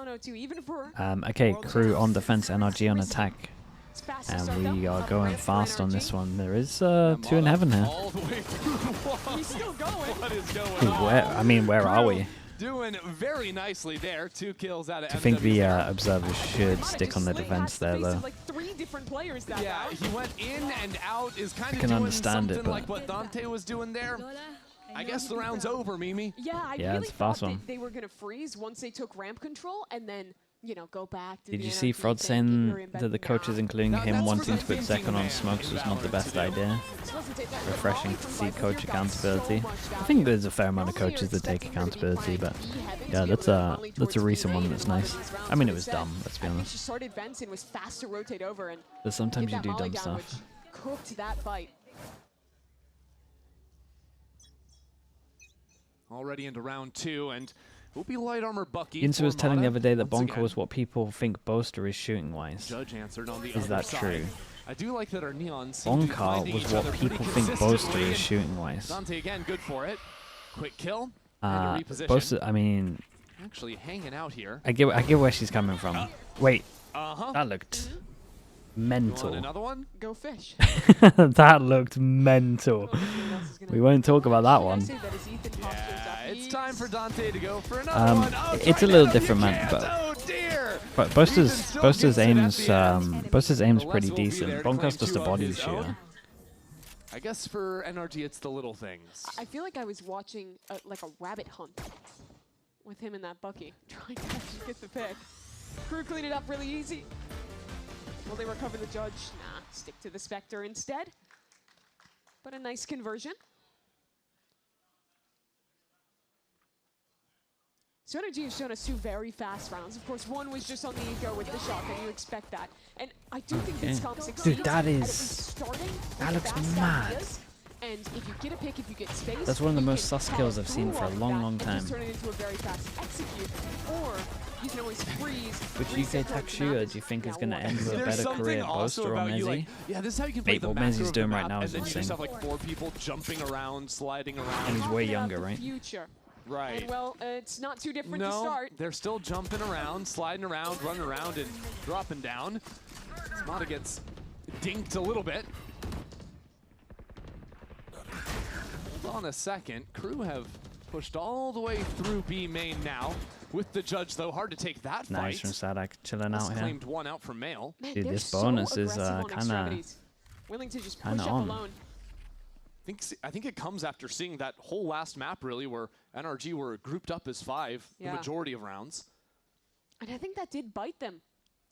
down 0-2, even for Okay, KRÜ on defense, NRG on attack. And we are going fast on this one. There is two in heaven here. He's still going. What is going Where, on? I mean, where are we? Doing very nicely there. 2 kills out of I think the observers should stick on the defense there, though. Like 3 different players that yeah, he went in and out. Is kind of can doing understand it, something but like what Dante was doing there. I guess the round's over, Mimi. Yeah, I Yeah, really it's a fast thought one. they were going to freeze once they took ramp control and then, you know, go back to Did the you see NRG Frod thing, get your saying embed- that the coaches, including Now, him, that's wanting for to put the second on man smokes in was not the VALORANT best to do. idea? Refreshing to see coach accountability. I think there's a fair amount of coaches that take accountability, but yeah, that's a recent one that's nice. I mean, it was dumb, let's be She honest. started vents and was fast to rotate over and But sometimes get you that do molly dumb down, stuff. which cooked that fight. Already into round 2, and we'll be light armor Bucky. Yinsu was telling the other day that Once Bonko again, is what people think Boaster is shooting-wise. Judge answered on the Is other that side. true? I do like that our neons seem to be Bonkar finding was each what other people pretty think Boaster consistently, is and shooting-wise. Dante again, good for it. Quick kill. And a reposition. Boaster, I mean, Actually hanging out here. I get where she's coming from. Wait, Uh-huh. that looked You want mental. another one? Go fish. That looked mental. We won't talk about that one. Yeah, it's time for Dante to go for another one. Oh, It's a trying little out of different, man. cans. But Oh dear. Boaster's aims Boaster's aims The pretty West will be decent. there to Bonkar's claim just a 2 of body his own. shooter. I guess for NRG, it's the little things. I feel like I was watching like a rabbit hunt with him and that Bucky, trying to actually get the pick. KRÜ cleaned it up really easy. Will they recover the judge? Nah, stick to the Spectre instead. But a nice conversion. So NRG has shown us 2 very fast rounds. Of course, one was just on the ego with the shotgun. You expect that. And I do think this comp succeeds Dude, that at is- at least starting that with looks fast mad. ideas. And if you get a pick, if you get space, That's one of the you most can sus kills I've power seen through for a all of long, that long and time. just turn it into a very fast execute. Or you can always freeze. Which reset UK tech towards the shooter map. do you think is Now going to what? end with a There's better something career, also Boaster or about you, Mezzi? like, yeah, this is how you can play Wait, the what macro Mezzi's of the doing right map, now and is then you insane. just have like 4 people jumping around, sliding And around. he's way Talking about younger, the right? Future. Right. And well, it's not too different to No, start. they're still jumping around, sliding around, running around, and dropping down. Smata gets dinked a little bit. Hold on a second. KRÜ have pushed all the way through B main now. With the judge, though, hard to take that fight. Nice from Sadak chilling Just out here. claimed 1 out from Male. Man, Dude, they're this so bonus is, aggressive on kinda- extremities. Willing to just push kinda up on. alone. I think it comes after seeing that whole last map, really, where NRG were grouped up as 5 Yeah. the majority of rounds. And I think that did bite them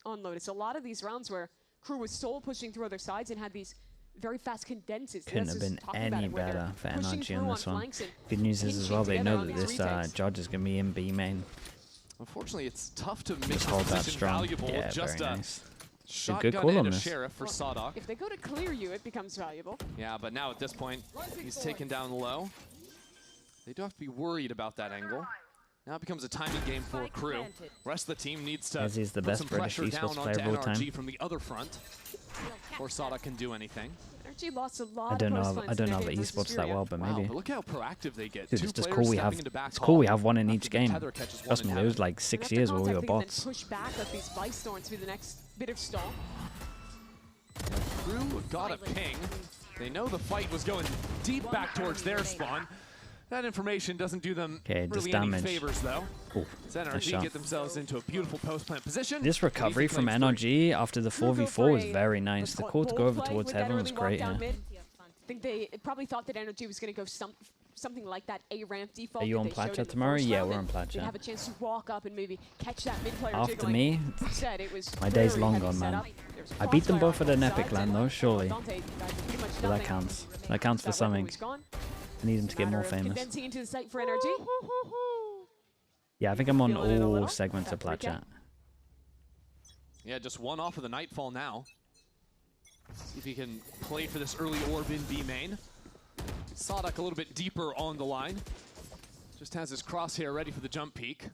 on Lotus. A lot of these rounds where KRÜ was sole pushing through other sides and had these very fast condenses. Couldn't This have is been talking about any it, where they're better for pushing NRG through on this one. flanks and Good news is as pinching well, they together know on that these this retakes. judge is going to be in B main. Unfortunately, it's tough to make Just this hold that position strong. valuable Yeah, with just very a nice. shotgun call on and a this. sheriff for Sadok. If they go to clear you, it becomes valuable. Yeah, but now at this point, he's taken down low. They do have to be worried about that angle. Now it becomes a timing game for KRÜ. Rest of the team needs to As he's the put best some British pressure esports down player onto of all time. NRG from the other front. Before Sadok can do anything. NRG lost a lot I don't of know. post I don't know lines about in their hit esports versus that Furia. well, but Wow, maybe. but look how proactive they get. Dude, Two it's just players cool we stepping have. into back It's cool we hall have one in after each the game. tether catches one Trust in me, there was heaven. like 6 After years where we contact, were they can then bots. push back, let these Vice Thorns be the next bit of stall. KRÜ got a ping. They know the fight was going deep back towards their spawn. That information doesn't do them Okay, just really any damage. favors, though. Ooh, As nice NRG shot. get themselves into a beautiful post-plant position. This recovery from Claims three. NRG after the 4v4 was very nice. The call to go over towards heaven was great. I Yeah. think they probably thought that NRG was going to go something like that A ramp default. Are you that on they showed Platcha in the tomorrow? first Yeah, round, we're on and Platcha. They'd have a chance to walk up and maybe catch that mid player After jiggling. me, Instead, it was my day's very long heavy gone, man. setup. There's I beat them crossfire both at on an both epic sides, land and though, surely. Dante, pretty much So that nothing. counts. That counts for That weapon something. was gone. I need him to get more Matter of famous. condensing into the site for NRG. Yeah, I think I'm on Feeling it a all little? segments of That Platcha. Yeah, just one off of the Nightfall now. See if he can play for this early orb in B main. Sadok a little bit deeper on the line. Just has his crosshair ready for the jump peak.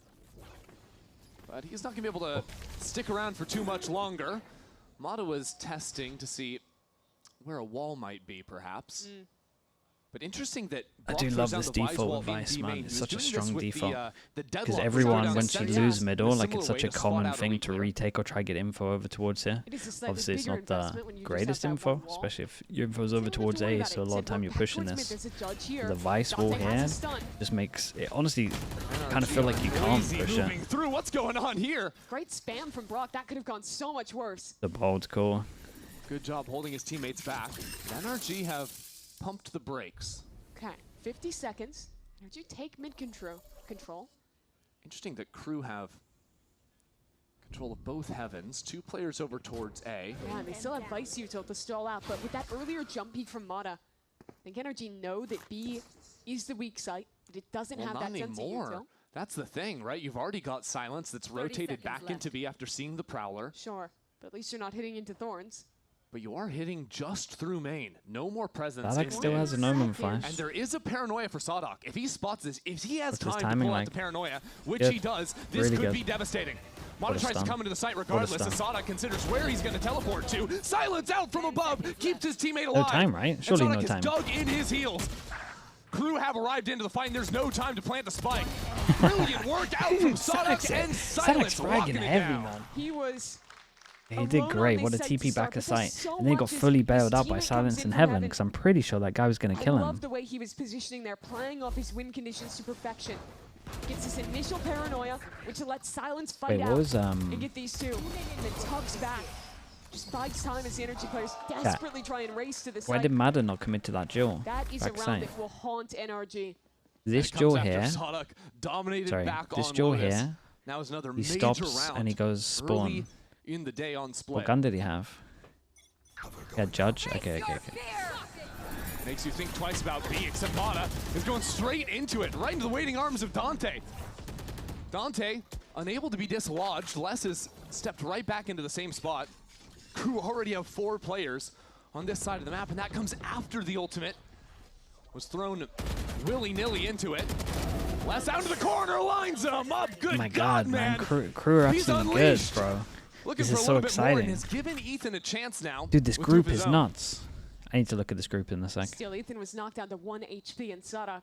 But he's not going to be able to stick around for too much longer. Mata was testing to see where a wall might be, perhaps. But interesting that I do love this default with Vice, man. It's such a strong default. Because everyone, once you lose middle, like it's such a common thing to retake or try to get info over towards here. Obviously, it's not the greatest info, especially if your info's over towards A, so a lot of time you're pushing this. The Vice wall here just makes it, honestly, kind of feel like you can't push it. Through what's going on here? Great spam from Brock. That could have gone so much worse. The bold's cool. Good job holding his teammates back. NRG have pumped the brakes. Okay, 50 seconds. NRG take mid control. Interesting that KRÜ have control of both heavens. 2 players over towards A. Yeah, and they still have Vice util to stall out, but with that earlier jump peek from Mata, I think NRG know that B is the weak site, but it doesn't have that sense of util. That's the thing, right? You've already got Silence that's rotated back into B after seeing the Prowler. Sure, but at least you're not hitting into Thorns. But you are hitting just through main. No more presence. Sadok still has an Omen flash. And there is a paranoia for Sadok. If he spots this, if he has What's time to pull out the paranoia, which he does, this could be devastating. Mata tries to come into the site regardless, and Sadok considers where he's going to teleport to. Silence out from above, keeps his teammate alive. No time, right? Surely no time. Dug in his heels. KRÜ have arrived into the fight, and there's no time to plant the spike. Brilliant work out from Sadok and Silence. Sadok's fragging heavy, man. He was... He did great. What a TP back to site. And then he got fully bailed out by Silence in Heaven, because I'm pretty sure that guy was going to kill him. I love the way he was positioning there, playing off his win conditions to perfection. Gets this initial paranoia, which lets Silence fight out and get these two. And then tugs back. Just buys time as the NRG players desperately try and race to the site. Why did Madden not commit to that duel? That is a round that will haunt NRG. This duel here, this duel here, now is another he stops and he goes spawn. In the day on split. What gun did he have? Yeah, Judge? Okay. Makes you think twice about B, except Mata is going straight into it, right into the waiting arms of Dante. Dante, unable to be dislodged. Les has stepped right back into the same spot. KRÜ already have 4 players on this side of the map, and that comes after the ultimate was thrown willy-nilly into it. Les out to the corner, lines him up. Good my God, man. KRÜ are absolutely good, bro. This is so exciting. Has given Ethan a chance now. Dude, this group is nuts. I need to look at this group in a sec. Still, Ethan was knocked down to 1 HP, and Sadok,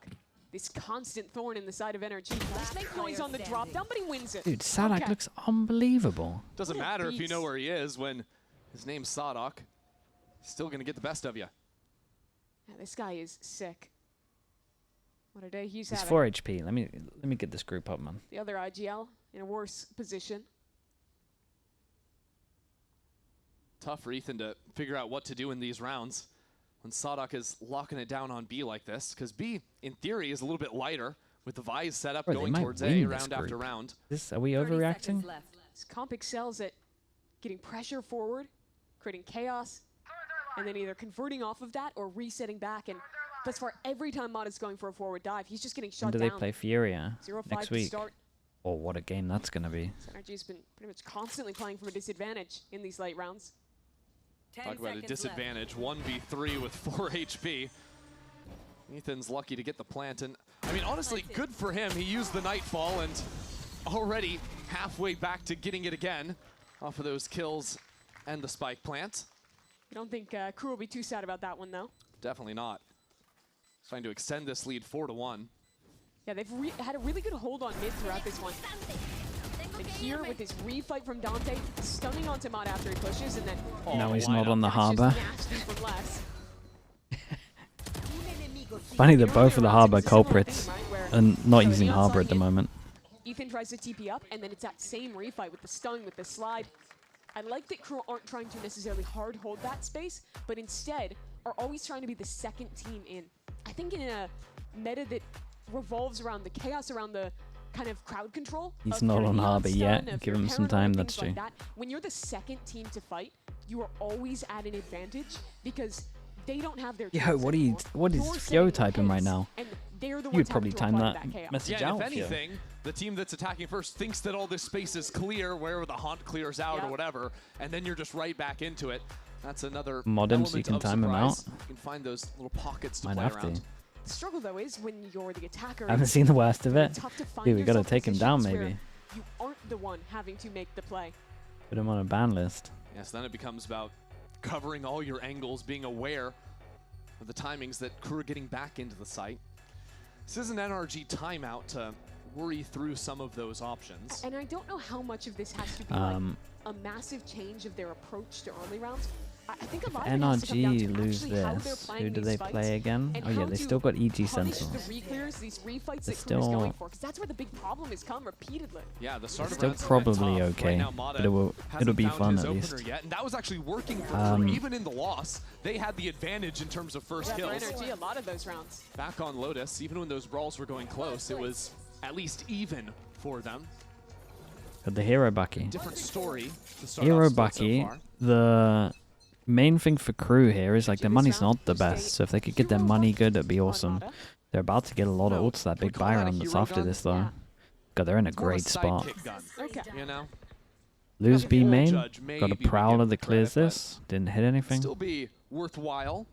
this constant thorn in the side of NRG. Does make noise on the drop down, but he wins it. Dude, Sadok looks unbelievable. Doesn't matter if you know where he is when his name's Sadok. He's still going to get the best of you. Yeah, this guy is sick. What a day he's having. He's 4 HP. Let me get this group up, man. The other IGL in a worse position. Tough for Ethan to figure out what to do in these rounds when Sadok is locking it down on B like this, because B, in theory, is a little bit lighter with the Vise set up going towards A round after round. Are we overreacting? This comp excels at getting pressure forward, creating chaos, and then either converting off of that or resetting back. And thus far, every time Mata's going for a forward dive, he's just getting shut down. When do they play Furia? 0-5 next week? Start. Oh, what a game that's going to be. NRG's been pretty much constantly playing from a disadvantage in these late rounds. Talk about a disadvantage. 1v3 with 4 HP. Ethan's lucky to get the plant. And I mean, honestly, good for him. He used the Nightfall and already halfway back to getting it again off of those kills and the spike plant. I don't think KRÜ will be too sad about that one, though. Definitely not. Trying to extend this lead 4-1. Yeah, they've had a really good hold on mid throughout this one. And here with this refight from Dante, stunning onto Mata after he pushes, and then... now he's not on the harbor. Funny that both of the harbor culprits are not using harbor at the moment. Ethan tries to TP up, and then it's that same refight with the stun, with the slide. I like that KRÜ aren't trying to necessarily hard hold that space, but instead are always trying to be the second team in. I think in a meta that revolves around the chaos, around the kind of crowd control. He's not on harbor yet. Give him some time, that's true. When you're the second team to fight, you are always at an advantage because they don't have their... Yo, what is Fio typing right now? You'd probably time that message out. If anything, the team that's attacking first thinks that all this space is clear, wherever the haunt clears out or whatever, and then you're just right back into it. That's another Modem, so you can time him out. You can find those little pockets to play around. The struggle, though, is when you're the attacker. I haven't seen the worst of it. Dude, we gotta take him down, maybe. You aren't the one having to make the play. Put him on a ban list. Yes, then it becomes about covering all your angles, being aware the timings that KRÜ are getting back into the site. This is an NRG timeout to worry through some of those options. And I don't know how much of this has to be like a massive change of their approach to early rounds. I think a lot of it has to come down to NRG lose this. Who do they play again? Oh yeah, they still got EG Sentinels. These reflights that still going for, because that's where the big problem has come repeatedly. Yeah, the start still probably okay, but it'll be fun at least. Yet, and that was actually working for KRÜ. Even in the loss, they had the advantage in terms of first kills. For NRG, a lot of those rounds. Back on Lotus, even when those brawls were going close, it was at least even for them. But the hero bucky. Different story. Hero bucky. The main thing for KRÜ here is like their money's not the best, so if they could get their money good, it'd be awesome. They're about to get a lot of ults that big buy round that's after this though. God, they're in a great spot. Okay. You know? Lose B main, got a Prowler that clears this, didn't hit anything. Still be worthwhile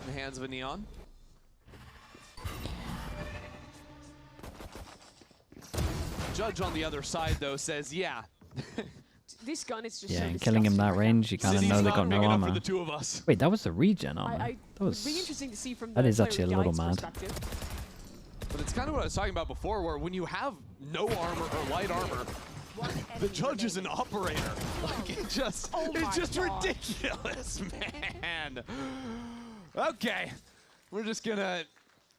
in the hands of a Neon. Judge on the other side though says, yeah. This gun is just and killing him that range, you kind of know they got no armor. The two of us. Wait, that was the regen armor. That was. Be interesting to see from that is actually a little mad. But it's kind of what I was talking about before, where when you have no armor or light armor, the Judge is an operator. Like it's just ridiculous, man. Okay, we're just gonna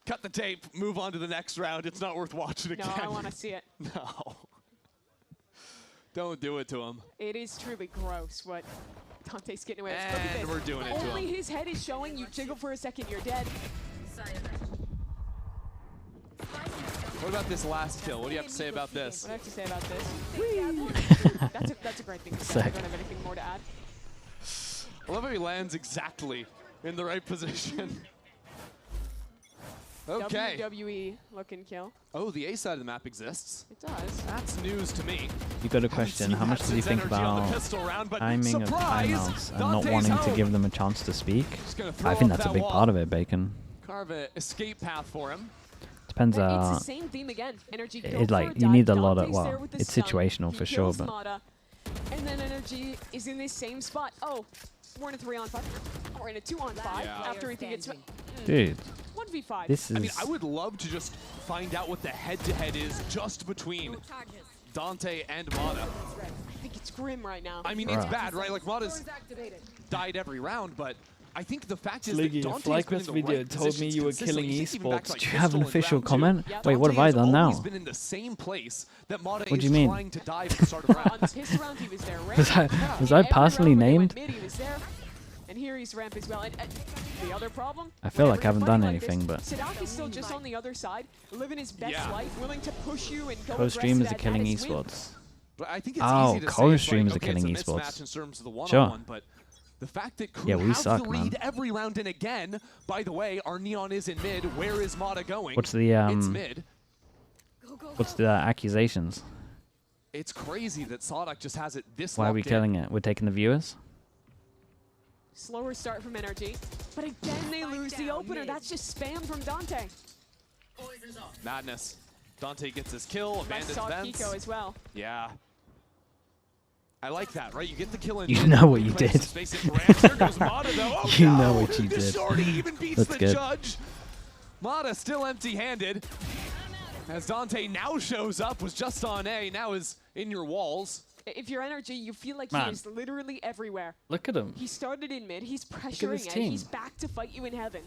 cut the tape, move on to the next round. It's not worth watching again. No, I want to see it. No. Don't do it to him. It is truly gross what Dante's getting away with. And we're doing it to him. Only his head is showing. You jiggle for a second, you're dead. What about this last kill? What do you have to say about this? What do I have to say about this? that's a great thing to say. I don't have anything more to add. I love how he lands exactly in the right position. Okay. WWE looking kill. Oh, the A side of the map exists. It does. That's news to me. You got a question. How much do you think about timing of timeouts and not wanting to give them a chance to speak? I think that's a big part of it, Bacon. Carve an escape path for him. Depends. It's the same theme again. Energy you need a lot of. Well, it's situational for sure, but. And then NRG is in this same spot. Oh, we're in a 3-on-5. We're in a 2-on-5 after he gets. Dude. 1v5. This is. I mean, I would love to just find out what the head-to-head is just between Dante and Mata. I think it's grim right now. I mean, it's bad, right? Like Mata's died every round, but I think the fact is Sliggy, that Dante's like been this in the video right told me you were killing esports. Do you have an official round comment? two. Wait, what have I done now? Been in the same place that Mata What do is you mean? trying to die at the start of round. On his round, he was there. Was I personally named? Mid, he was there. And here he's ramp as well. And the other problem? I feel like I haven't done anything, but. Sadak is still just on the other side, living his best life, willing to push you and go Co-streamers are killing esports. But I think it's easy to say, co-streamers like, are killing it's a mismatch esports. in terms of the Sure. one-on-one, but the fact that KRÜ we have suck, the lead man. every round, and again, by the way, our Neon is in mid. Where is Mata going? What's the It's mid. What's the accusations? It's crazy that Sadak just has it this. Why are we killing it? We're taking the viewers. Slower start from NRG, but again they lose the opener. That's just spam from Dante. Madness. Dante gets his kill, abandons saw vents. Kiko as well. Yeah. I like that, right? You get the kill in You mid, know what you clears did. some space in ramp. There goes Mata, though. Oh, You no! know what you The did. shorty even beats That's the good. Judge. Mata still empty-handed. As Dante now shows up, was just on A, now is in your walls. If you're NRG, you feel like Man. he is literally everywhere. Look at him. He started in mid, he's this pressuring A, team. he's back to fight you in heaven.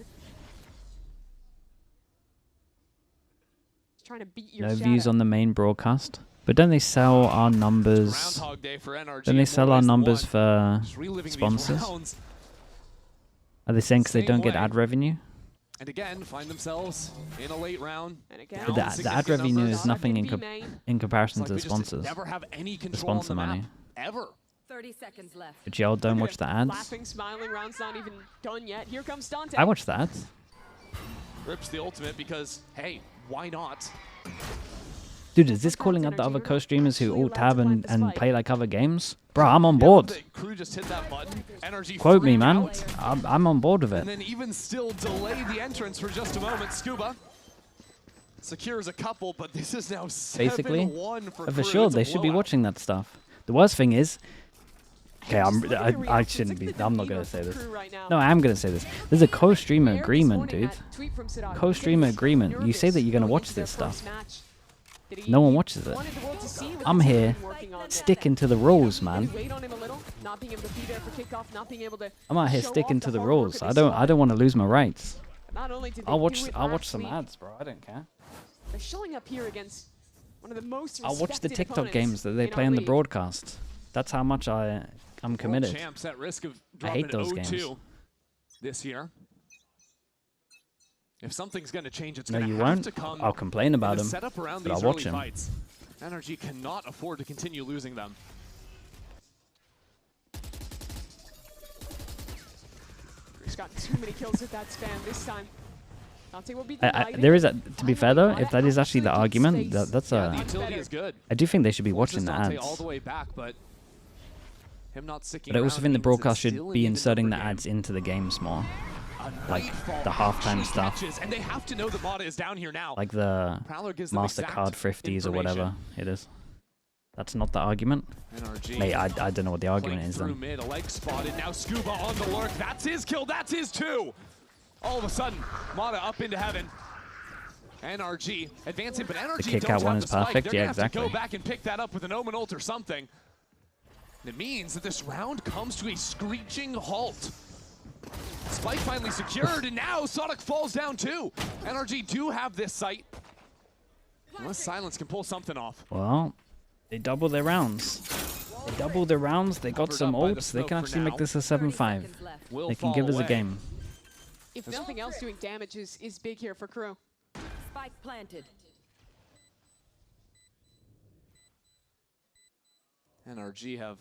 He's trying to beat your No shadow. views on the main broadcast. But don't they sell our numbers? Groundhog Day for NRG. Don't they sell our numbers for Just reliving these sponsors? rounds. Are they saying because they Same don't get way. ad revenue? And again, find themselves in a late round. And again, But the ad revenue is nothing in comparison It's to like the we just sponsors. never have any The control sponsor on the money. map, ever. 30 seconds left. But y'all don't watch the ads? Laughing, smiling, round's not even done yet. Here comes Dante. I watch the ads. Rips the ultimate because, hey, why not? Dude, is this calling out the other co-streamers who all tab and play like other games? Bro, I'm on board. The KRÜ just hit that button. NRG Quote me, freaked man. out, I'm on board with and it. then even still delay the entrance for just a moment. Scuba secures a couple, but this is now 7-1 Basically, for for KRÜ. sure, It's a they should be blowout. watching that stuff. The worst thing is, Okay, I shouldn't be. I'm not gonna say this. No, I am gonna say this. There's a co-streamer agreement, dude. Co-streamer agreement. You say that you're gonna watch this stuff. No one watches it. I'm here, sticking to the rules, man. I'm out here sticking to the rules. I don't want to lose my rights. I'll watch some ads, bro. I don't care. They're showing up here against one of the most I'll watch the TikTok games that they play on the broadcast. That's how much I'm committed. At risk of I hate those games. This year. If something's going to change, it's no, going you to have won't. to come. I'll complain about him, but I'll watch him. NRG cannot afford to continue losing them. He's got too many kills with that spam this time. Dante will be there is a, to be fair though, if that is actually the argument, that's a. The utility is good. I do think they should be watching the ads. All the way back, but him not sticking I also think the broadcast should be inserting the ads into the games more. Like the halftime stuff. And they have to know that Mata is down here now. Like the MasterCard 50s or whatever it is. That's not the argument. NRG. Mate, I don't know what the argument is then. Mid, a leg spotted. Now Scuba on the lurk. That's his kill. That's his two. All of a sudden, Mata up into heaven. NRG advancing, but NRG the kick out one is perfect. Yeah, exactly. Go back and pick that up with an Omen ult or something. It means that this round comes to a screeching halt. Spike finally secured, and now Sonic falls down too. NRG do have this site. Unless Silence can pull something off. Well, they double their rounds. They double their rounds. They got some ults. They can actually make this a 7-5. They can give us a game. If nothing else, doing damage is big here for KRÜ. Spike planted. NRG have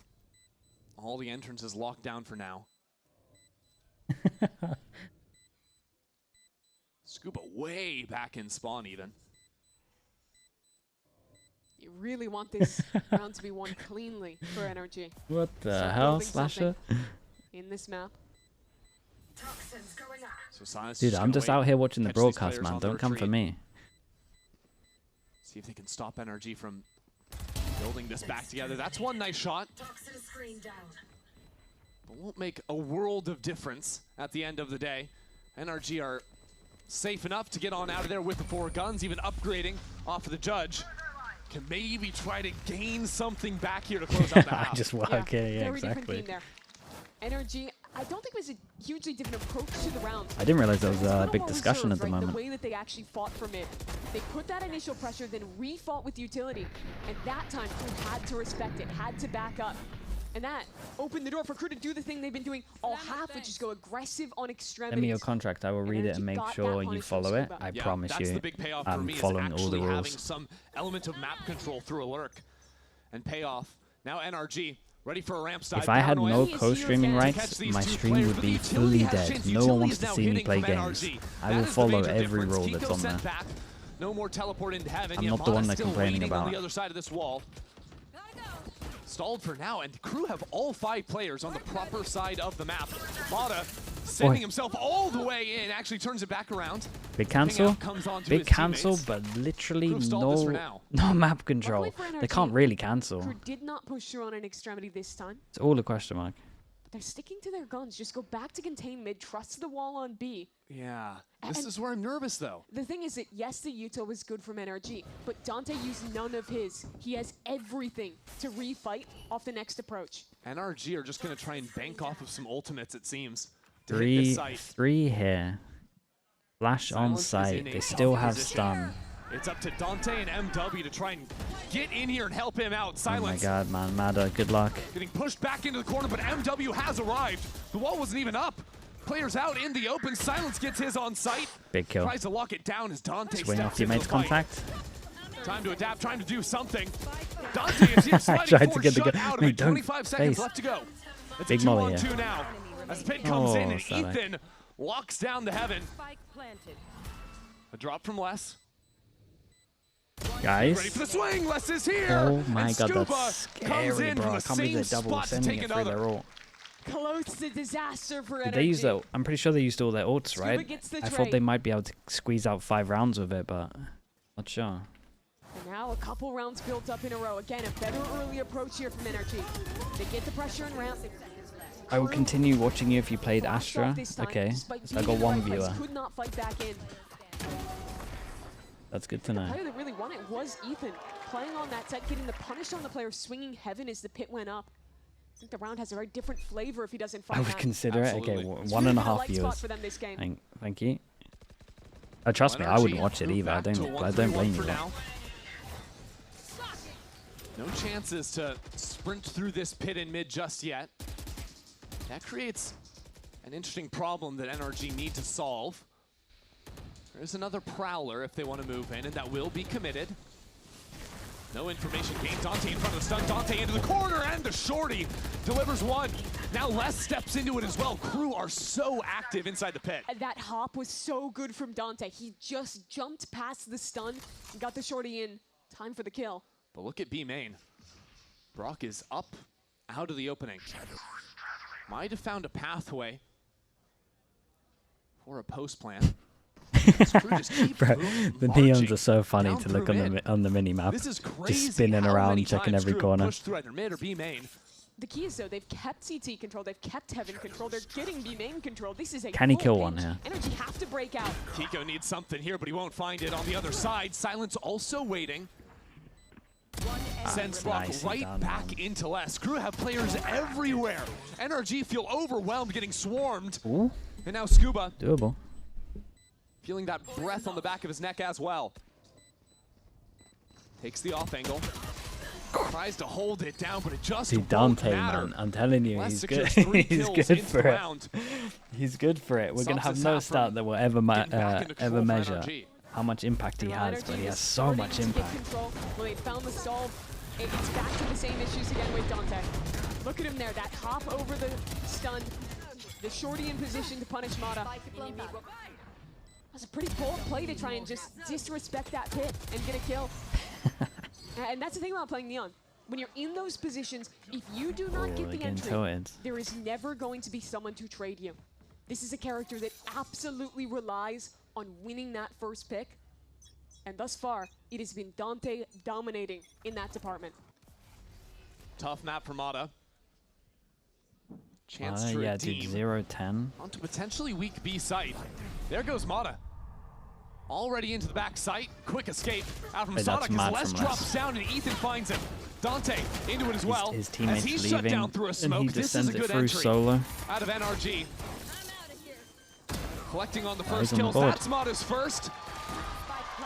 all the entrances locked down for now. Scuba way back in spawn even. You really want this round to be won cleanly for NRG. What the hell, Slasher? In this map. So dude, I'm just out here watching the broadcast, man. Don't come for me. See if they can stop NRG from building this back together. That's one nice shot. But won't make a world of difference at the end of the day. NRG are safe enough to get on out of there with the 4 guns, even upgrading off of the Judge. Can maybe try to gain something back here to close out the half. Just walk, yeah, very exactly. Different team there. NRG, I don't think it was a hugely different approach to the round. I didn't realize there was a big discussion at the moment. The way that they actually fought for mid. They put that initial pressure, then refought with utility. And that time, KRÜ had to respect it, had to back up. And that opened the door for KRÜ to do the thing they've been doing all half, which is go aggressive on extremities. Send me your contract. I will read it and make sure you follow it. I promise you. That's the big payoff for me, following all the rules. Having some element of map control through a lurk and payoff. Now NRG ready for a ramp side. If I had no co-streaming rights, my stream would be fully dead. No one wants to see me play games. I will follow every rule that's on there. No more teleport into heaven. I'm not the one they're complaining about. On the other side of this wall. Stalled for now, and KRÜ have all 5 players on the proper side of the map. Mata sending himself all the way in, actually turns it back around. Big cancel, big cancel, but literally no map control. They can't really cancel. KRÜ did not push through on an extremity this time. It's all a question mark. But they're sticking to their guns. Just go back to contain mid, trust the wall on B. Yeah, this is where I'm nervous though. The thing is that yes, the util was good from NRG, but Dante used none of his. He has everything to refight off the next approach. NRG are just going to try and bank off of some ultimates, it seems. Three here. Flash on site. They still have stun. It's up to Dante and MW to try and get in here and help him out. Silence. Oh my god, man. Mada, good luck. Getting pushed back into the corner, but MW has arrived. The wall wasn't even up. Players out in the open. Silence gets his on site. Big kill. Tries to lock it down as Dante swing off your mate's contact. Time to adapt, trying to do something. Dante is here sliding forward, shut out of it. 25 seconds left to go. It's big a 2-on-2 here. Now. As Pit comes in and Ethan locks down the heaven. A drop from Les. Guys. Ready for the swing. Les is here. Oh my god, Scuba that's scary, bro. I can't believe they're double sending it through their ult. Close to disaster for NRG. Did they use that? I'm pretty sure they used all their ults, right? I thought they might be able to squeeze out 5 rounds with it, but not sure. And now a couple rounds built up in a row. Again, a better early approach here from NRG. They get the pressure and round. I would continue watching you if you played Astra. Okay, so I got one viewer. Could not fight back in. That's good to know. The player that really won it was Ethan. Playing on that set, getting the punish on the player, swinging heaven as the pit went up. I think the round has a very different flavor if he doesn't fight I would back. consider Absolutely. it. Okay, 1.5 viewers. For them this game. Thank you. Trust me, I wouldn't watch it either. I don't blame you. No chances to sprint through this pit in mid just yet. That creates an interesting problem that NRG need to solve. There's another Prowler if they want to move in, and that will be committed. No information gained. Dante in front of the stun. Dante into the corner, and the shorty delivers one. Now Les steps into it as well. KRÜ are so active inside the pit. That hop was so good from Dante. He just jumped past the stun and got the shorty in. Time for the kill. But look at B main. Brock is up out of the opening. Might have found a pathway for a post plan. Bro, the neons are so funny to look on the mini map. This is crazy. Just spinning around, checking every corner. Through either mid or B main. The key is though they've kept CT control, they've kept heaven control, they're getting B main control. This is a Can he kill one here? NRG have to break out. Kiko needs something here, but he won't find it on the other side. Silence also waiting. Sends Brock right back into Les. KRÜ have players everywhere. NRG feel overwhelmed, getting swarmed. Ooh. And now Scuba. Doable. Feeling that breath on the back of his neck as well. Takes the off angle. Tries to hold it down, but it just won't Dante, matter. man, I'm telling you, he's good. He's good for it. He's good for it. We're gonna have no stat that will ever measure how much impact he has, but he has so much impact. Well, they found the solve. It's back to the same issues again with Dante. Look at him there, that hop over the stun. The shorty in position to punish Mata. That's a pretty bold play to try and just disrespect that pit and get a kill. And that's the thing about playing Neon. When you're in those positions, if you do not get the entry, there is never going to be someone to trade you. This is a character that absolutely relies on winning that first pick. And thus far, it has been Dante dominating in that department. Tough map for Mata. Chance to yeah, redeem. dude, 0-10. Onto potentially weak B site. There goes Mata. Already into the back site. Quick escape out from Sonic as Les drops down and Ethan finds him. Dante into it as well. His teammates as he's leaving, shut down through a smoke. And he This is a descends it good through entry solo. out of NRG. Collecting on the first kills. That's Mata's first.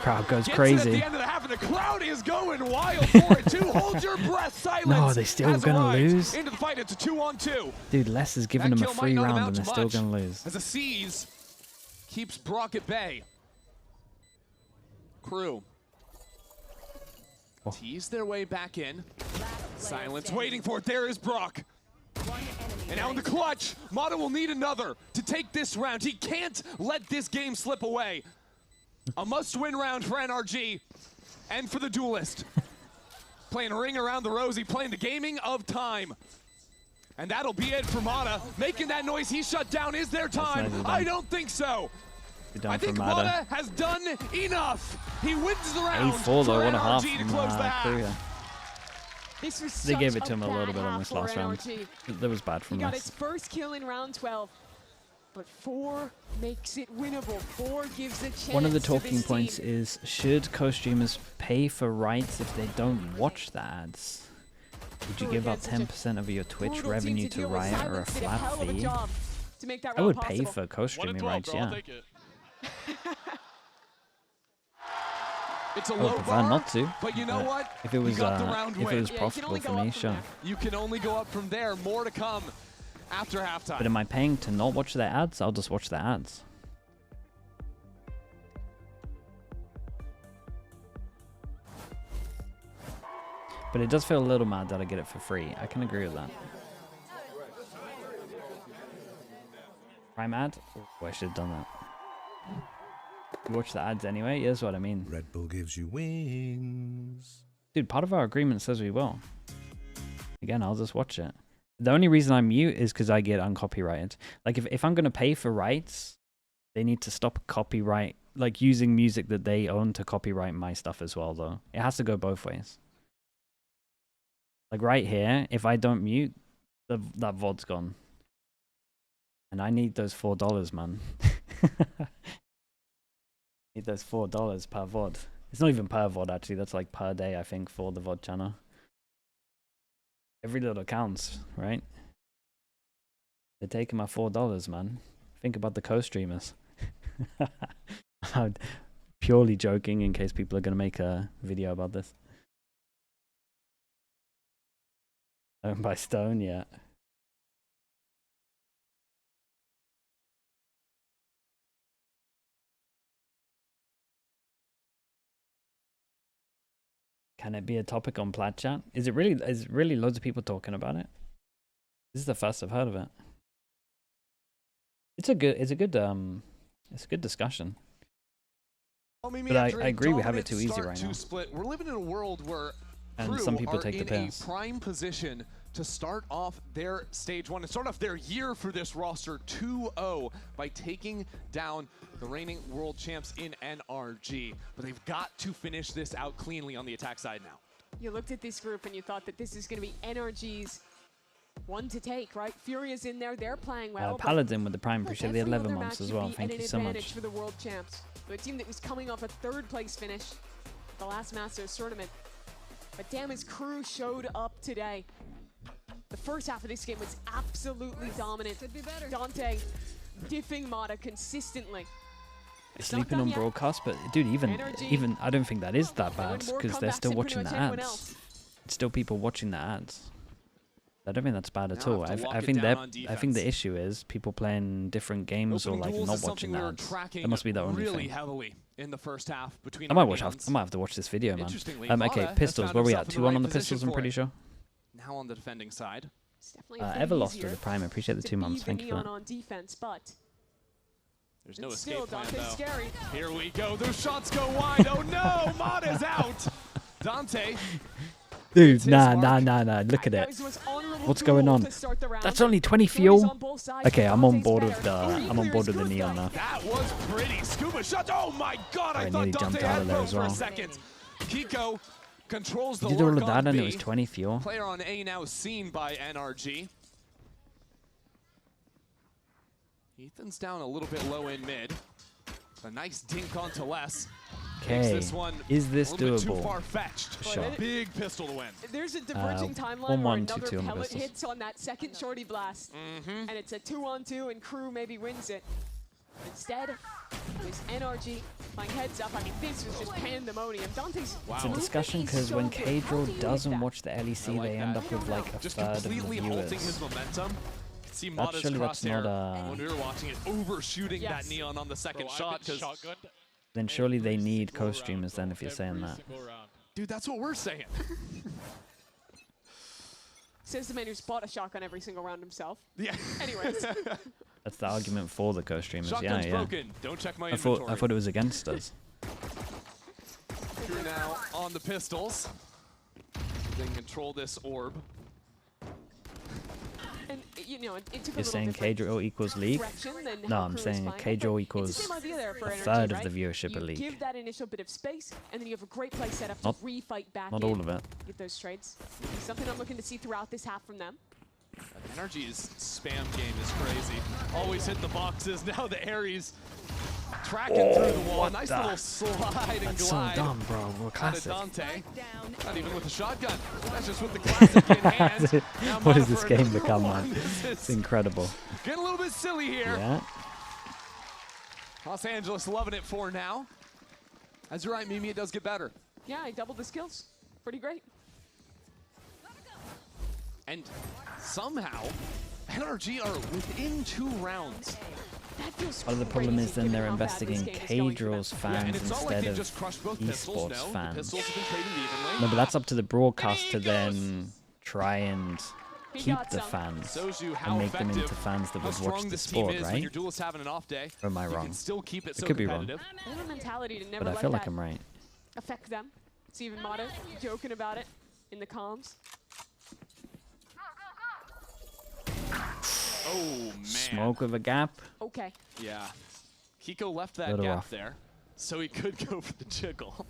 Crowd goes Gets crazy. It at the end of the half, and the crowd is going wild for it too. Hold your breath. Silence. No, they're still gonna lose. Into the fight. It's a 2-on-2. Dude, Les has given him a free round and they're still gonna lose. As a seize keeps Brock at bay. KRÜ tease their way back in. Silence waiting for it. There is Brock. And now in the clutch, Mata will need another to take this round. He can't let this game slip away. A must-win round for NRG and for the duelist. Playing Ring Around the Rosie, playing the gaming of time. And that'll be it for Mata. Making that noise, he shut down. Is there time? I don't think so. I think Mata has done enough. He wins the round for NRG to close the half. They gave it to him a little bit on this last round. That was bad from us. He got us. his first kill in round 12. But 4 makes it winnable. 4 gives a chance. One of the talking points is, should co-streamers pay for rights if they don't watch the ads? Would you give up 10% of your Twitch revenue to Riot or a flat fee? I would pay for co-streaming rights, yeah. It's a I would prefer not to. But you know what? If it was profitable for me, sure. You can only go up from there. More to come after halftime. But am I paying to not watch their ads? I'll just watch their ads. But it does feel a little mad that I get it for free. I can agree with that. Prime ad? Oh, I should have done that. You watch the ads anyway? Here's what I mean. Red Bull gives you wings. Dude, part of our agreement says we will. Again, I'll just watch it. The only reason I mute is because I get uncopyrighted. Like, if I'm going to pay for rights, they need to stop copyright like using music that they own to copyright my stuff as well, though. It has to go both ways. Like right here, if I don't mute, that VOD's gone. And I need those $4, man. Need those $4 per VOD. It's not even per VOD, actually. That's like per day, I think, for the VOD channel. Every little counts, right? They're taking my $4, man. Think about the co-streamers. I'm purely joking in case people are going to make a video about this. Owned by Stone, yeah. Can it be a topic on Plat Chat? Is really loads of people talking about it? This is the first I've heard of it. It's a good discussion. But I agree we have it too easy right now. We're living in a world where and some people take the piss. Prime position to start off their stage 1 and start off their year for this roster 2-0 by taking down the reigning world champs in NRG. But they've got to finish this out cleanly on the attack side now. You looked at this group and you thought that this is going to be NRG's one to take, right? Furia's in there, they're playing well. Paladin with the Prime, appreciate the 11 months as well. Thank you so much. For the world champs, a team that was coming off a 3rd place finish the last Masters tournament. But damn, his KRÜ showed up today. The first half of this game was absolutely dominant. Dante diffing Mata consistently. Sleeping on broadcast, but dude, even I don't think that is that bad because they're still watching the ads. It's still people watching the ads. I don't think that's bad at all. I think the issue is people playing different games or like not watching the ads. That must be the only thing. Heavily in the first half between I might have to watch this video, man. Okay, pistols. Where are we at? 2-1 on the pistols, I'm pretty sure. Now on the defending side. Everlost with the Prime. I appreciate the 2 months. Thank you for that. On defense, but there's no escape plan, though. Here we go. Those shots go wide. Oh no, Mata's out. Dante. Dude, nah. Look at it. What's going on? That's only 20 fuel. Okay, I'm on board with the neon now. That was pretty. Scuba shot. Oh my god, I thought Dante had pro for a second. Kiko controls the did all of that and it was 20 fuel. Player on A now seen by NRG. Ethan's down a little bit low in mid. A nice dink onto Les. Okay, is this doable? Too far-fetched. Sure. Big pistol to win. There's a diverging timeline where another pellet hits on that second shorty blast. And it's a 2-on-2 and KRÜ maybe wins it. Instead, it was NRG playing heads up. I mean, this was just pandemonium. Dante's It's a discussion because when KRÜ doesn't watch the LEC, they end up with like a third of the viewers. His momentum. See Actually, that's not when we were watching it, overshooting that neon on the second shot. Then surely they need co-streamers then if you're saying that. Dude, that's what we're saying. Says the man who's bought a shotgun every single round himself. Yeah. Anyways. That's the argument for the co-streamers. Shotgun's broken. Don't check my inventory. I thought it was against us. KRÜ now on the pistols. They can control this orb. And, you know, it took You're saying KRÜ equals league? No, I'm saying KRÜ equals a third of the viewership of league. Give that initial bit of space, and then you have a great play set up to refight back. Not all of it. Get those trades. Something I'm looking to see throughout this half from them. NRG's spam game is crazy. Always hit the boxes. Now the Aries tracking through the wall. Nice little slide and glide. So dumb, bro. We're classic. Dante. Not even with a shotgun. That's just with the classic in hand. What has this game become, man? It's incredible. Getting a little bit silly here. Yeah. Los Angeles loving it for now. As you're right, Mimi, it does get better. Yeah, I doubled the skills. Pretty great. And somehow, NRG are within 2 rounds. Part of the problem is then they're investing in KRÜ's fans instead of esports fans. No, but that's up to the broadcast to then try and keep the fans and make them into fans that would watch the sport, right? Or am I wrong? It could be wrong. But I feel like I'm right. Affect them. It's even Mata joking about it in the comms. Oh, man. Smoke with a gap. Okay. Yeah. Kiko left that gap there. so he could go for the jiggle.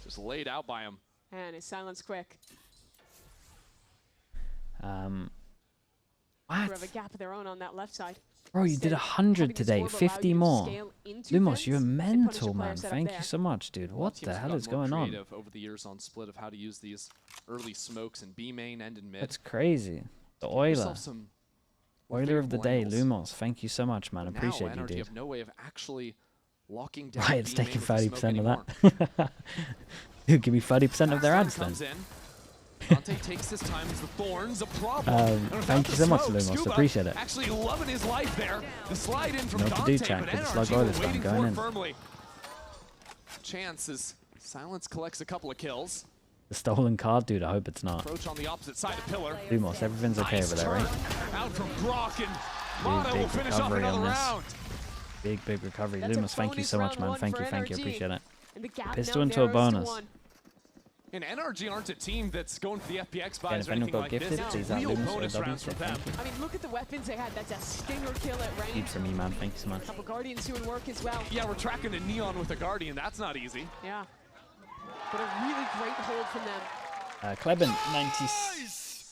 Just laid out by him. And his silence quick. What? We have a gap of their own on that left side. Bro, you did 100 today, 50 more. Lumos, you're mental, man. Thank you so much, dude. What the hell is going on? Over the years on Split of how to use these early smokes in B main and in mid. That's crazy. The Oiler. Oiler of the day, Lumos. Thank you so much, man. Appreciate you, dude. Have no way of actually locking down. Right, it's taking 30% of that. Dude, give me 30% of their ads then. Dante takes his time as the thorns a problem. Thank you so much, Lumos. Appreciate it. Actually loving his life there. The slide in from Know what to do, Dante, chat. but Get the slug oilers done. Going in. firmly. Chance as Silence collects a couple of kills. The stolen card, dude. I hope it's not. Approach on the opposite side of pillar. Lumos, everything's okay over there, right? Out from Brock and Mono will finish off another round. Big recovery. Lumos, thank you so much, man. Thank you. Appreciate it. And the gap Pistol now into a narrows to bonus. 1. And NRG aren't a team that's going for the FPX buys if or anyone anything got like gifted, this. please Real Lumos bonus or rounds for them. I mean, look at the weapons they had. That's a stinger kill at range. Keep from me, man. Thank you so much. Couple Guardians doing work as well. Yeah, we're tracking a Neon with a Guardian. That's not easy. Yeah. But a really great hold from them. Kleben,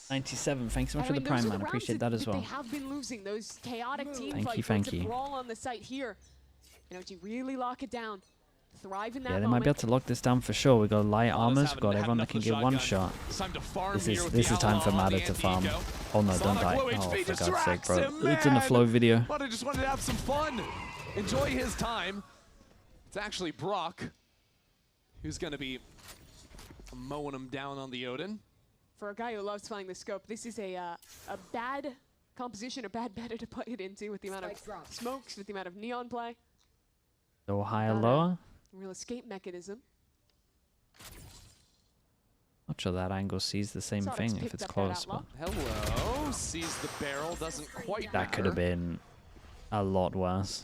97. Thanks so much for the prime, man. Appreciate that as well. They have been losing those chaotic team Thank fights. you, thank you. Brawl on the site here. NRG really lock it down. Thrive in that Yeah, they moment. might be able to lock this down for sure. We've got light armors. We've got everyone that can get one shot. This is time for Madder to farm. Oh no, don't die. Oh, for God's sake, bro. It's in the flow video. But I just wanted to have some fun. Enjoy his time. It's actually Brock who's going to be mowing him down on the Odin. For a guy who loves playing the scope, this is a bad composition, a bad meta to play it into with the amount of smokes, with the amount of neon play. So higher, lower. Real escape mechanism. Not sure that angle sees the same thing if it's close. But Hello, sees the barrel, doesn't quite that could have been a lot worse.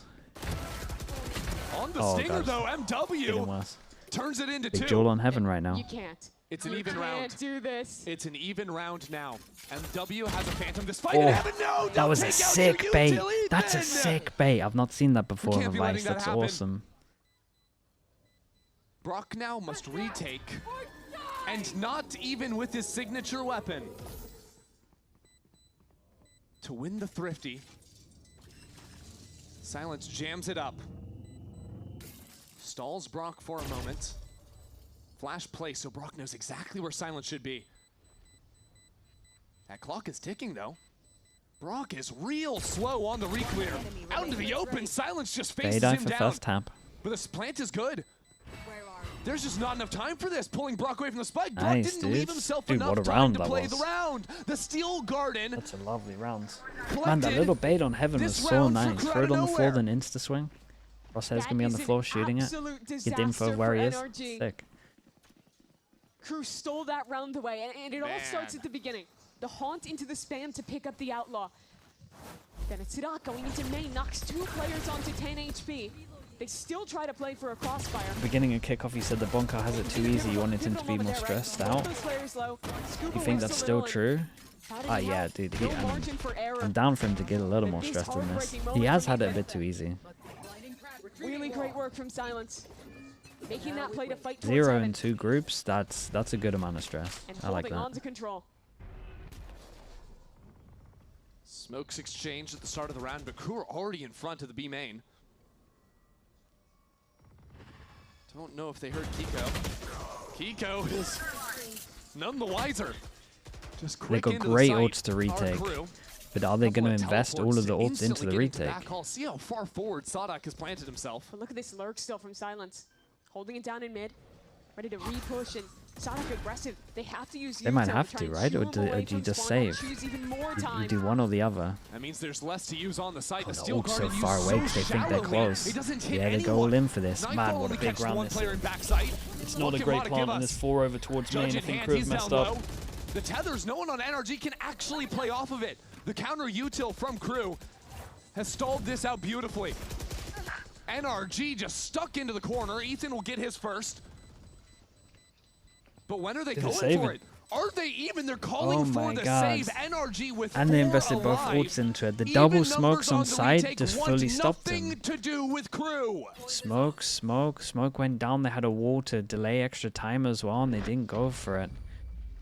On the stinger though, Even MW worse. turns it into Big 2. jewel on heaven right now. You can't. It's an even round. You can't do this. It's an even round now. MW has a Phantom. This fight in heaven, no! That was a sick bait. That's a sick bait. I've not seen that before in Vice. That's awesome. Brock now must retake, and not even with his signature weapon. To win the Thrifty, Silence jams it up. Stalls Brock for a moment. Flash play, so Brock knows exactly where Silence should be. That clock is ticking, though. Brock is real slow on the reclear. Out into the open, Silence just faces him for down. first tap. But this plant is good. There's just not enough time for this. Pulling Brock away from the spike. Brock Nice, didn't leave himself enough what a time round to that play was. the round. The Steel Garden. That's a lovely round. Collected. Man, that little bait on heaven was This so round for nice. Crowd Throw it on the floor, Nowhere. then insta swing. Crosshair's gonna be on the floor shooting it. Get info of where he is. Sick. KRÜ stole that round away, and it all starts at the beginning. The haunt into the spam to pick up the outlaw. Then it's Sirak going into main, knocks 2 players onto 10 HP. They still try to play for a crossfire. Beginning of kickoff, he said the Bonka has it too easy. You wanted him to be more stressed out. You think that's still true? Ah, yeah, dude. I'm down for him to get a little more stressed than this. He has had it a bit too easy. Really great work from Silence. Making that play to fight 0 in 2 groups, that's a good amount of stress. I like that. On to control. Smokes exchanged at the start of the round, but KRÜ are already in front of the B main. Don't know if they heard Kiko. Kiko is none the wiser. Just quick they got great ults to retake, but are they going to invest all of the ults into the retake? See how far forward Sadak has planted himself. But look at this lurk still from Silence. Holding it down in mid. Ready to re-push, and Sadak aggressive. They have to use. They might have to, right? Or do you just save? You do one or the other. That means there's less to use on the site. Oh, the ult's so far away because they think they're close. Yeah, they go all in for this. Man, what a big round this is. It's not a great plant, and there's 4 over towards me, and I think KRÜ have messed up. The tethers, no one on NRG can actually play off of it. The counter util from KRÜ has stalled this out beautifully. NRG just stuck into the corner. Ethan will get his first. But when are they going for it? Are they even? They're calling for the save. NRG with and they invested both ults into it. The double smokes on side just fully stopped him. To do with KRÜ. Smoke went down. They had a wall to delay extra time as well, and they didn't go for it.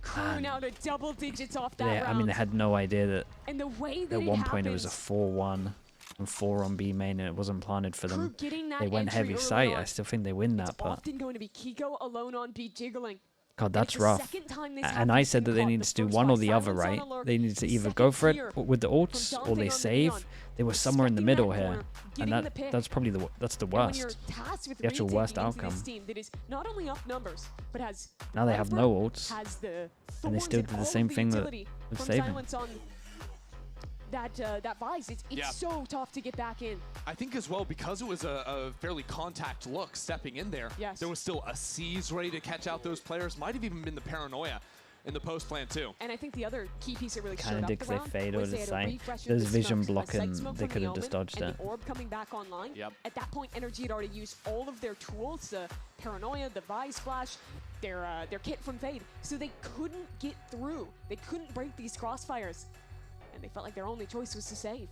KRÜ now to double digits off that round. I mean, they had no idea that and the way that at one point it was a 4-1 and 4 on B main, and it wasn't planted for them. They went heavy sight. I still think they win that, but often going to be Kiko alone on B jiggling. God, that's rough. And I said that they needed to do one or the other, right? They needed to either go for it with the ults or they save. They were somewhere in the middle here, and that's probably the worst. The actual worst outcome. Now they have no ults, and they still did the same thing that was saving. That Vice, it's so tough to get back in. I think as well, because it was a fairly contact look stepping in there, there was still a C's ready to catch out those players. Might have even been the paranoia in the post plan too. And I think the other key piece that really kind of did, because they fade or the sight. There's vision blocking, they could have just dodged it. The orb coming back online. At that point, NRG had already used all of their tools, the paranoia, the Vice Splash, their kit from Fade, so they couldn't get through. They couldn't break these crossfires. And they felt like their only choice was to save.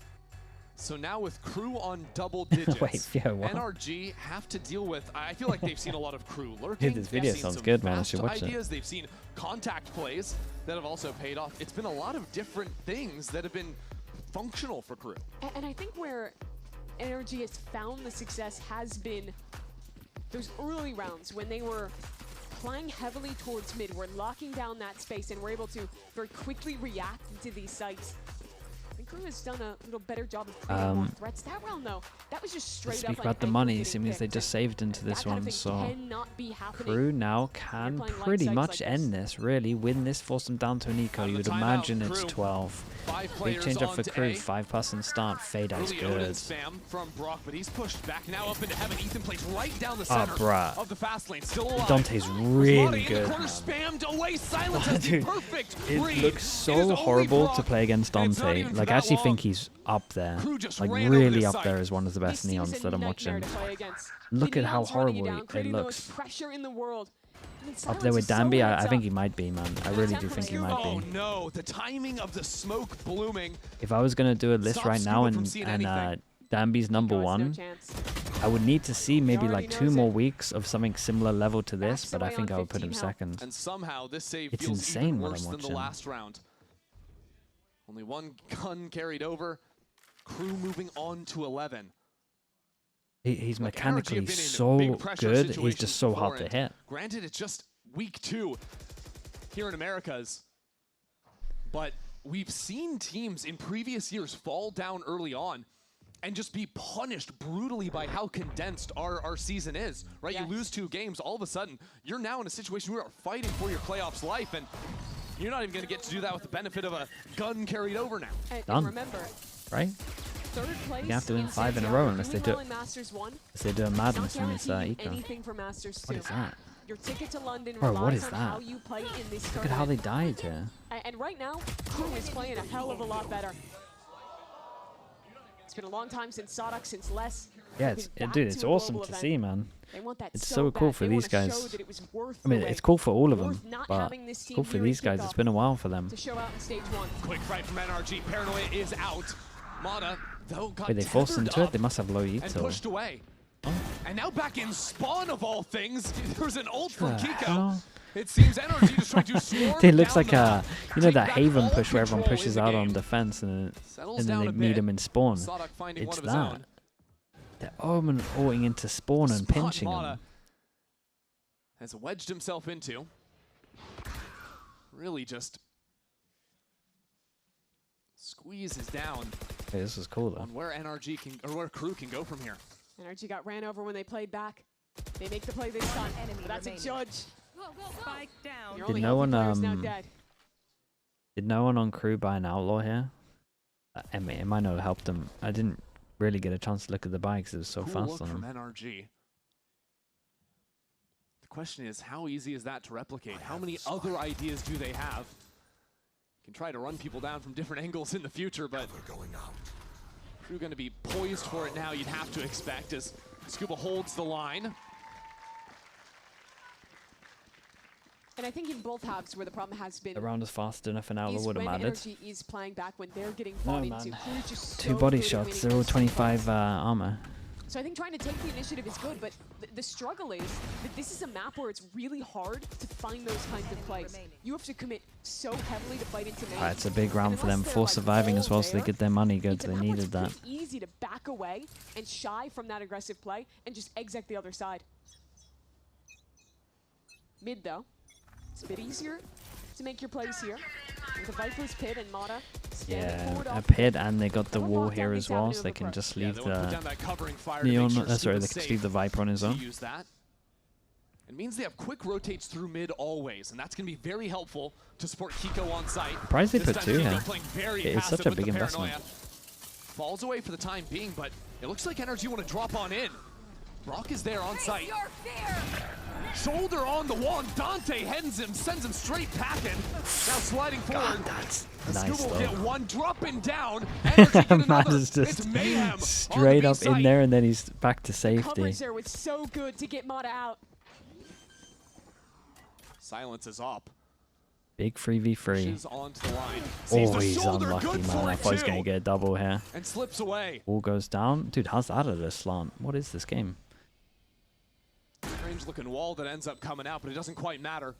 So now with KRÜ on double digits, NRG have to deal with, I feel like they've seen a lot of KRÜ lurking. Dude, this video sounds good, man. I should watch it. They've seen contact plays that have also paid off. It's been a lot of different things that have been functional for KRÜ. And I think where NRG has found the success has been those early rounds when they were playing heavily towards mid. We're locking down that space and we're able to very quickly react to these sites. I think KRÜ has done a little better job of creating more threats. That round though, that was just straight up. Speak about the money, it seems they just saved into this one, so KRÜ now can pretty much end this, really. Win this, force them down to an eco. You would imagine it's 12. Big change up for KRÜ, 5+ start, Fade Ice good. From Brock, but he's pushed back now up into heaven. Ethan plays right down the center of the fast lane, still alive. Dante's really good. Spammed away, silence dude, perfect. It looks so horrible to play against Dante. Like, I actually think he's up there. Like, really up there as one of the best Neons that I'm watching. Look at how horrible it looks. Up there with Danby, I think he might be, man. I really do think he might be. Oh no, the timing of the smoke blooming. If I was gonna do a list right now and Danby's #1, I would need to see maybe like 2 more weeks of something similar level to this, but I think I would put him second. And somehow this save it's feels insane even what worse I'm than the watching. last round. Only one gun carried over. KRÜ moving on to 11. He's mechanically so good, he's just so hard to hit. Granted, it's just week 2 here in Americas, but we've seen teams in previous years fall down early on and just be punished brutally by how condensed our season is, right? You lose 2 games, all of a sudden, you're now in a situation where you're fighting for your playoffs life, and you're not even going to get to do that with the benefit of a gun carried over now. Done. Remember, right? You have to win 5 in a row unless they do a madness in this eco. What is that? Your ticket to London Bro, what is on that? how you play in this Look at how they died here. And right now, KRÜ is playing a hell of a lot better. It's been a long time since Sodak, since Les. Yeah, dude, it's awesome to see, man. It's so cool for these guys. I mean, it's cool for all of them, but it's cool for these guys. It's been a while for them. Quick fight from NRG. Paranoia is out. Mata, though, got Wait, they forced into it? They must have low and pushed away. Oh. And now back in spawn of all things, there's an ult from Kiko. Hell? It seems NRG just trying to swarm. It looks like you know that Haven push where everyone pushes out on defense and then they meet him in spawn. It's that. They're Omen ulting into spawn and pinching him. Has wedged himself into. Really just squeezes down. Hey, this is cool though. On where NRG can, or where KRÜ can go from here. NRG got ran over when they played back. They make the play this time. But that's a judge. Spike down. Did no one on KRÜ buy an outlaw here? It might not have helped them. I didn't really get a chance to look at the buy because it was so fast on them. From NRG. The question is, how easy is that to replicate? How many other ideas do they have? Can try to run people down from different angles in the future, but KRÜ going to be poised for it now, you'd have to expect, as Scuba holds the line. And I think in both halves where the problem has been... The round is fast enough and Outlaw would have mattered. NRG is playing back when they're getting fought into. Just 2 body shots, 0.25 armor. So I think trying to take the initiative is good, but the struggle is that this is a map where it's really hard to find those kinds of plays. You have to commit so heavily to fight into main. It's a big round for them, 4 surviving as well, so they get their money good. They needed that. It's easy to back away and shy from that aggressive play and just exec the other side. Mid though, it's a bit easier to make your plays here. With the Viper's Pit and Mata standing forward a pit, and they got the wall here as well, so they can just leave the Neon, sorry, they can just leave the Viper on his own. It means they have quick rotates through mid always, and that's going to be very helpful to support Kiko on site. Surprised they put 2 here. It's such a big investment. Falls away for the time being, but it looks like NRG want to drop on in. Brock is there on site. Shoulder on the wall, and Dante heads him, sends him straight packing. Now sliding forward. God, that's Scuba nice will though. get one, dropping down. Matt is just straight up in there, and then he's back to safety. Coverage there was so good to get Mata out. Silence is up. Big 3v3. Onto the line. Oh, he's unlucky, man. I thought he was going to get a double here. And slips away. All goes down. Dude, how's that at a slant? What is this game? Strange looking wall that ends up coming out, but it doesn't quite matter.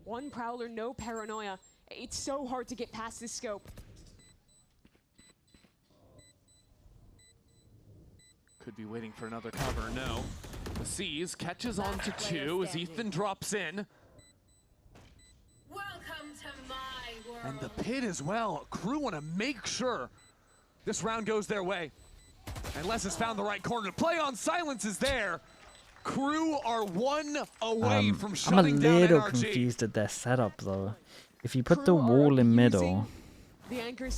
One Prowler, no paranoia. It's so hard to get past this scope. Could be waiting for another cover, no. The Seas catches on to 2 as Ethan drops in. Welcome to my world. And the pit as well. KRÜ want to make sure this round goes their way. And Les has found the right corner to play on. Silence is there. KRÜ are 1 away from shutting down NRG. I'm a little confused at their setup though. If you put the wall in middle,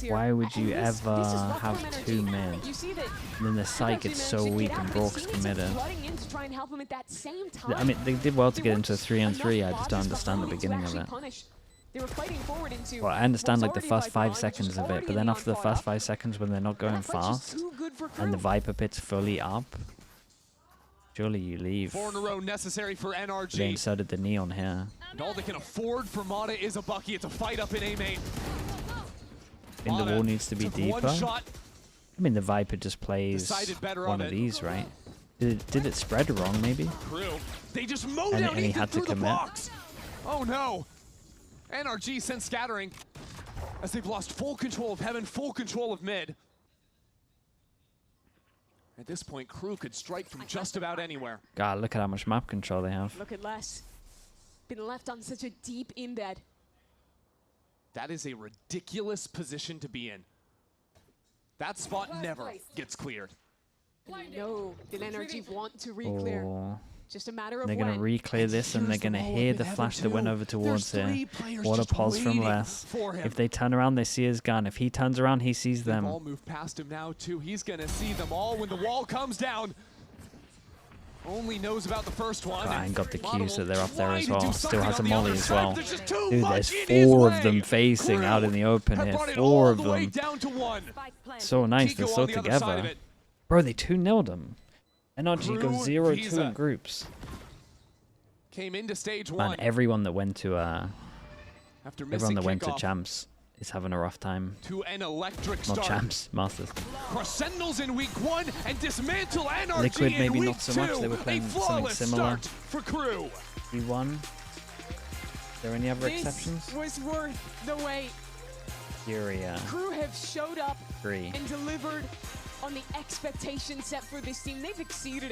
why would you ever have 2 mid? And then the site gets so weak and Brock's committed. I mean, they did well to get into a 3-on-3. I just don't understand the beginning of it. Well, I understand like the first 5 seconds of it, but then after the first 5 seconds when they're not going fast and the Viper pit's fully up, surely you leave. 4 in a row necessary for NRG. They inserted the Neon here. And all they can afford for Mata is a Bucky. It's a fight up in A main. I think the wall needs to be deeper. I mean, the Viper just plays one of these, right? Did it spread wrong, maybe? KRÜ. They just mowed and down he Ethan had to through the commit. box. Oh no. NRG sent scattering as they've lost full control of heaven, full control of mid. At this point, KRÜ could strike from just about anywhere. God, look at how much map control they have. Look at Les. Been left on such a deep embed. That is a ridiculous position to be in. That spot never gets cleared. No, did NRG want to re-clear? Oh. Just a matter of They're going to re-clear this, and they're going to hear the flash that went over towards here. What a pause from Les. If they turn around, they see his gun. If he turns around, he sees them. They've all moved past him now, too. He's going to see them all when the wall comes down. Only knows about the first one. And got the Q, so they're up there as well. Still has a molly as well. Dude, there's 4 of them facing out in the open here. 4 of them. So nice, they're so together. Bro, they 2-0'd them. NRG goes 0-2 in groups. Came into stage 1. Man, everyone that went to champs is having a rough time. To an electric Not start. champs, masters. Crescendos in week 1 and dismantle NRG Liquid maybe in week not so much. They were playing something similar. For KRÜ. He won. Are there any other exceptions? This was worth the wait. Furia. KRÜ have showed up 3. and delivered on the expectation set for this team. They've exceeded it.